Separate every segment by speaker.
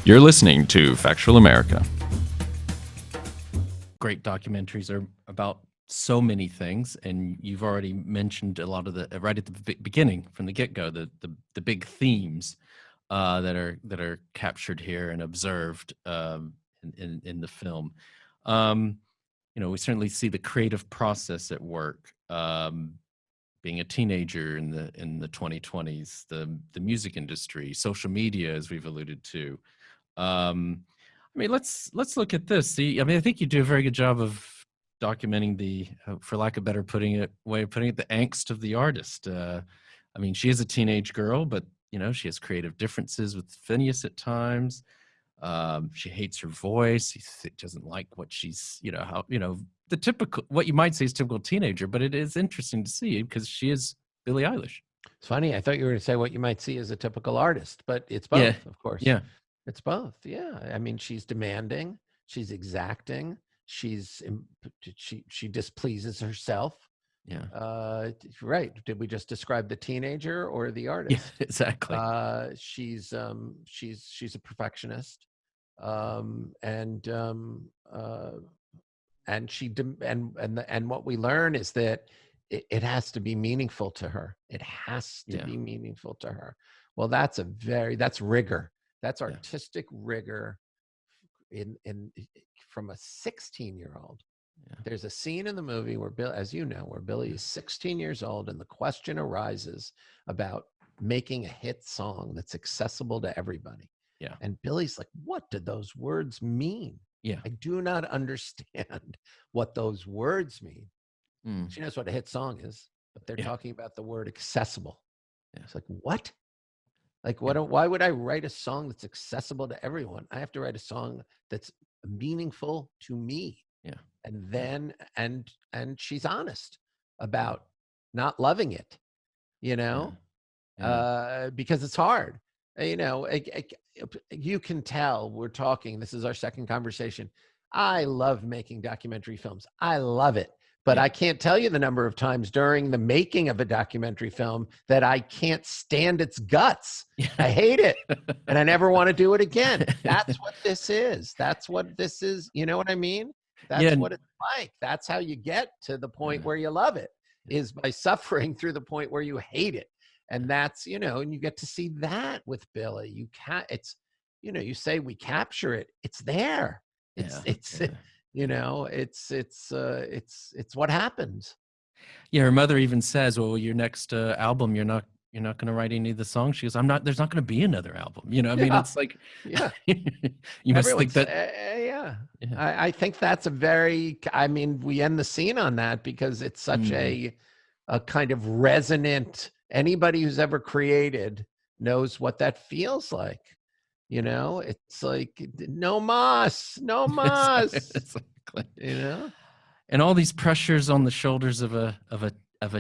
Speaker 1: You're listening to Factual America.
Speaker 2: Great documentaries are about so many things, and you've already mentioned a lot of the right at the beginning, from the get-go, the big themes that are captured here and observed in the film. We certainly see the creative process at work. Being a teenager in the 2020s, the music industry, social media, as we've alluded to. Let's look at this. See, I think you do a very good job of documenting the, for lack of better way of putting it, the angst of the artist. She is a teenage girl, but she has creative differences with Phineas at times. She hates her voice. She doesn't like what she's, the typical, what you might say is typical teenager, but it is interesting to see because she is Billie Eilish.
Speaker 3: It's funny. I thought you were going to say what you might see as a typical artist, but it's both, of course.
Speaker 2: Yeah.
Speaker 3: It's both. Yeah. She's demanding, she's exacting, she displeases herself.
Speaker 2: Yeah.
Speaker 3: Right. Did we just describe the teenager or the artist?
Speaker 2: Yeah, exactly.
Speaker 3: She's a perfectionist. And what we learn is that it has to be meaningful to her. It has to be meaningful to her. Well, that's rigor. That's artistic rigor from a 16-year-old. Yeah. There's a scene in the movie where Billie is 16 years old, and the question arises about making a hit song that's accessible to everybody.
Speaker 2: Yeah.
Speaker 3: And Billie's like, what do those words mean?
Speaker 2: Yeah.
Speaker 3: I do not understand what those words mean.
Speaker 2: Mm.
Speaker 3: She knows what a hit song is, but they're talking about the word accessible. Yeah. It's like, what? Like, why would I write a song that's accessible to everyone? I have to write a song that's meaningful to me.
Speaker 2: Yeah.
Speaker 3: And then, and she's honest about not loving it, because it's hard. You can tell we're talking, this is our second conversation. I love making documentary films. I love it. But I can't tell you the number of times during the making of a documentary film that I can't stand its guts. I hate it. And I never want to do it again. That's what this is. That's what this is. You know what I mean? That's what it's like. That's how you get to the point where you love it, is by suffering through the point where you hate it. And that's, and you get to see that with Billie. You say we capture it. It's there. It's what happens.
Speaker 2: Yeah, her mother even says, "Well, your next album, you're not going to write any of the songs." She goes, "I'm not. There's not going to be another album." It's like, you must think that.
Speaker 3: I think that's a very. We end the scene on that because it's such a kind of resonant. Anybody who's ever created knows what that feels like. It's like no mas.
Speaker 2: Exactly. And all these pressures on the shoulders of a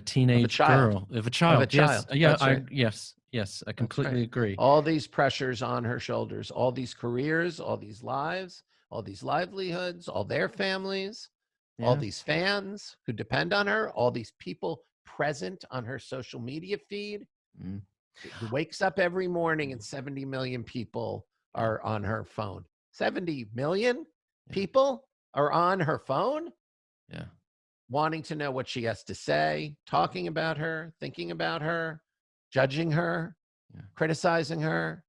Speaker 2: teenage girl, of a child. Yes. Yeah. Yes. I completely agree.
Speaker 3: All these pressures on her shoulders, all these careers, all these lives, all these livelihoods, all their families, all these fans who depend on her, all these people present on her social media feed. Who wakes up every morning and 70 million people are on her phone. 70 million people are on her phone?
Speaker 2: Yeah.
Speaker 3: Wanting to know what she has to say, talking about her, thinking about her, judging her, criticizing her.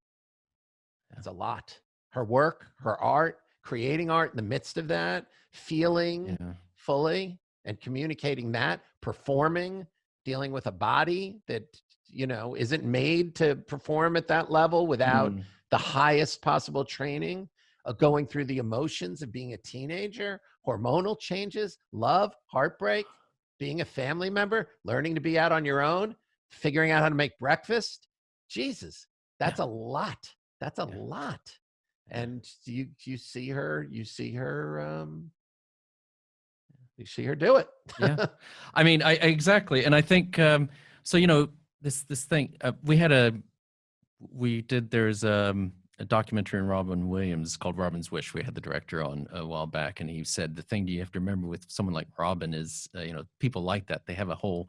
Speaker 3: That's a lot. Her work, her art, creating art in the midst of that, feeling fully and communicating that, performing, dealing with a body that isn't made to perform at that level without the highest possible training, going through the emotions of being a teenager, hormonal changes, love, heartbreak, being a family member, learning to be out on your own, figuring out how to make breakfast. Jesus, that's a lot. That's a lot. And you see her do it.
Speaker 2: Yeah. Exactly. And I think, this thing, there's a documentary on Robin Williams called Robin's Wish. We had the director on a while back, and he said the thing you have to remember with someone like Robin is, people like that, they have a whole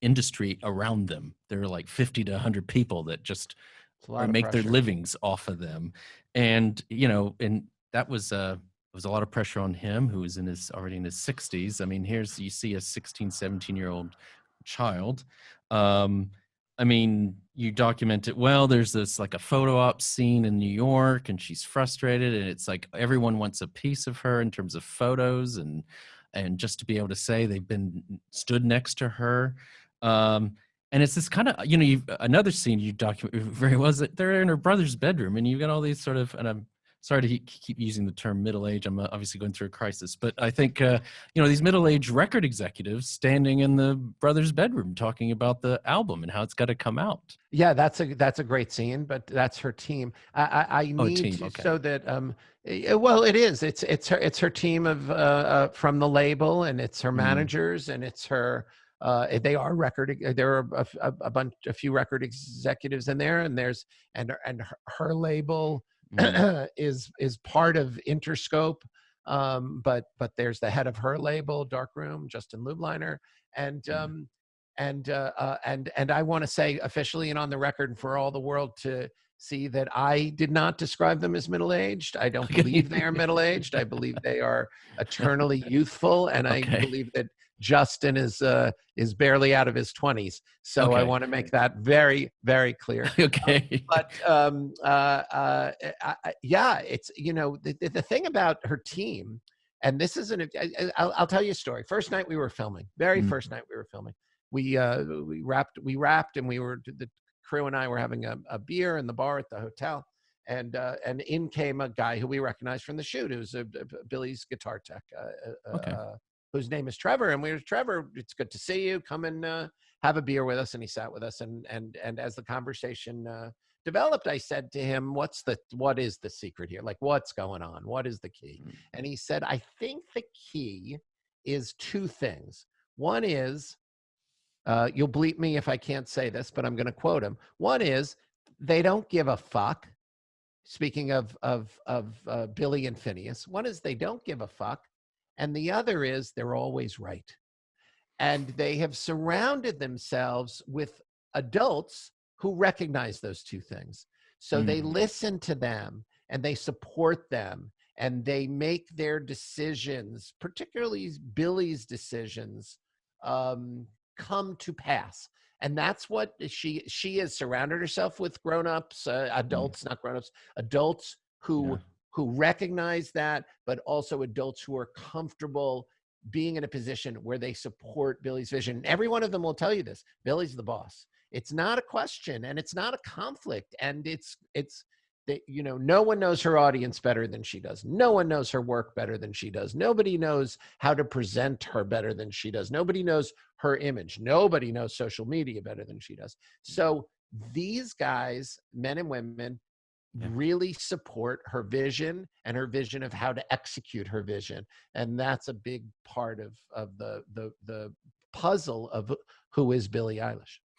Speaker 2: industry around them. There are like 50 to 100 people that just
Speaker 3: It's a lot
Speaker 2: or
Speaker 3: of
Speaker 2: make their
Speaker 3: pressure.
Speaker 2: livings off of them. And, you know, and that was it was a lot of pressure on him, who was already in his 60s. I mean, you see a 16, 17-year-old child. I mean, you document it well. There's this like a photo op scene in New York, and she's frustrated, and it's like everyone wants a piece of her in terms of photos, and just to be able to say they've been stood next to her. And it's this kind of, you know, another scene you document very well is that they're in her brother's bedroom, and you've got all these sort of, and I'm sorry to keep using the term middle age. I'm obviously going through a crisis, but I think, you know, these middle-aged record executives standing in the brother's bedroom talking about the album and how it's got to come out.
Speaker 3: Yeah, that's a great scene, but that's her team. I need
Speaker 2: team,
Speaker 3: to,
Speaker 2: okay.
Speaker 3: so that well, it is. It's her team of from the label, and it's her managers, and it's her. They are there are a few record executives in there, and her label is part of Interscope. But there's the head of her label, Darkroom, Justin Lubliner, and I want to say officially and on the record, and for all the world to see, that I did not describe them as middle-aged. I don't believe they are middle-aged. I believe they are eternally youthful, and I believe that Justin is barely out of his 20s. So I want to make that very, very clear.
Speaker 2: Okay.
Speaker 3: Yeah, it's, you know, the thing about her team, and this isn't, I'll tell you a story. First night we were filming, first night we were filming, we wrapped, and the crew and I were having a beer in the bar at the hotel, and in came a guy who we recognized from the shoot, who's Billie's guitar tech, whose name is Trevor. And we were, Trevor, it's good to see you. Come and have a beer with us. And he sat with us. And as the conversation developed, I said to him, what is the secret here? Like, what's going on? What is the key? And he said, I think the key is two things. One is, you'll bleep me if I can't say this, but I'm going to quote him. One is, they don't give a fuck. Speaking of Billie and Phineas, one is they don't give a fuck, and the other is they're always right. And they have surrounded themselves with adults who recognize those two things. So they listen to them, and they support them, and they make their decisions, particularly Billie's decisions, come to pass. And that's what she has surrounded herself with, grown-ups, adults, not grown-ups, adults who recognize that, but also adults who are comfortable being in a position where they support Billie's vision. Every one of them will tell you this: Billie's the boss. It's not a question, and it's not a conflict, and it's that, you know, no one knows her audience better than she does. No one knows her work better than she does. Nobody knows how to present her better than she does. Nobody knows her image. Nobody knows social media better than she does. So these guys, men and women, really support her vision, and her vision of how to execute her vision. And that's a big part of the puzzle of who is Billie Eilish.